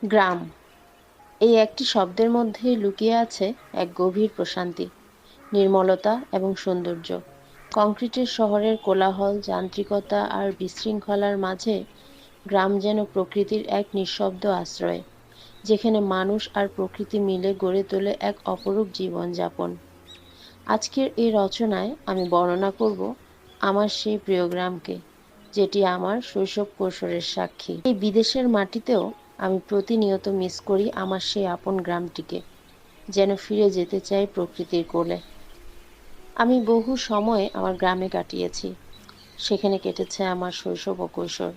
গ্রাম এই একটি শব্দের মধ্যেই লুকিয়ে আছে এক গভীর প্রশান্তি, নির্মলতা এবং সৌন্দর্য। কংক্রিটের শহরের কোলাহল, যান্ত্রিকতা আর বিশৃঙ্খলার মাঝে গ্রাম যেন প্রকৃতির এক নিঃশব্দ আশ্রয়, যেখানে মানুষ আর প্রকৃতি মিলে গড়ে তোলে এক অপরূপ জীবনযাপন। আজকের এই রচনায় আমি বর্ণনা করব আমার সেই প্রিয় গ্রামকে, যেটি আমার শৈশব কৈশোরের সাক্ষী। এই বিদেশের মাটিতেও আমি প্রতিনিয়ত মিস করি আমার সেই আপন গ্রামটিকে, যেন ফিরে যেতে চাই প্রকৃতির কোলে। আমি বহু সময় আমার গ্রামে কাটিয়েছি। সেখানে কেটেছে আমার শৈশব ও কৈশোর।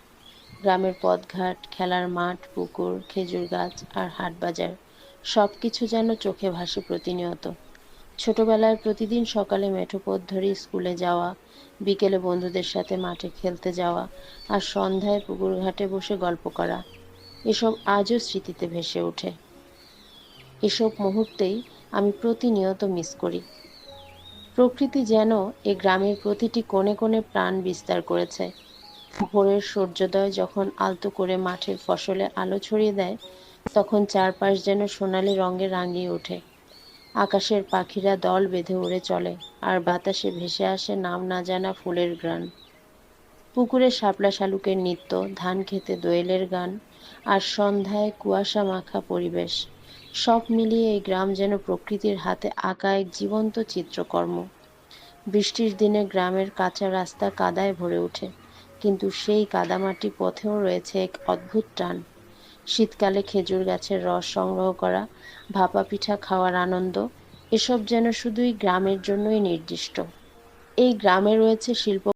গ্রামের পথঘাট, খেলার মাঠ, পুকুর, খেজুর গাছ আর হাট বাজার, সবকিছু যেন চোখে ভাসে প্রতিনিয়ত। ছোটবেলায় প্রতিদিন সকালে মেঠো পথ ধরে স্কুলে যাওয়া, বিকেলে বন্ধুদের সাথে মাঠে খেলতে যাওয়া আর সন্ধ্যায় পুকুর ঘাটে বসে গল্প করা, এসব আজও স্মৃতিতে ভেসে ওঠে। এসব মুহূর্তেই আমি প্রতিনিয়ত মিস করি। প্রকৃতি যেন এ গ্রামের প্রতিটি কোণে কোণে প্রাণ বিস্তার করেছে। ভোরের সূর্যোদয় যখন আলতো করে মাঠের ফসলে আলো ছড়িয়ে দেয়, তখন চারপাশ যেন সোনালি রঙে রাঙিয়ে ওঠে। আকাশের পাখিরা দল বেঁধে উড়ে চলে, আর বাতাসে ভেসে আসে নাম না জানা ফুলের ঘ্রাণ। পুকুরে শাপলা শালুকের নৃত্য, ধান খেতে দোয়েলের গান, আর সন্ধ্যায় কুয়াশা মাখা পরিবেশ, সব মিলিয়ে এই গ্রাম যেন প্রকৃতির হাতে আঁকা এক জীবন্ত চিত্রকর্ম। বৃষ্টির দিনে গ্রামের কাঁচা রাস্তা কাদায় ভরে ওঠে, কিন্তু সেই কাদামাটি পথেও রয়েছে এক অদ্ভুত টান। শীতকালে খেজুর গাছের রস সংগ্রহ করা, ভাপা পিঠা খাওয়ার আনন্দ, এসব যেন শুধুই গ্রামের জন্যই নির্দিষ্ট। এই গ্রামে রয়েছে শিল্প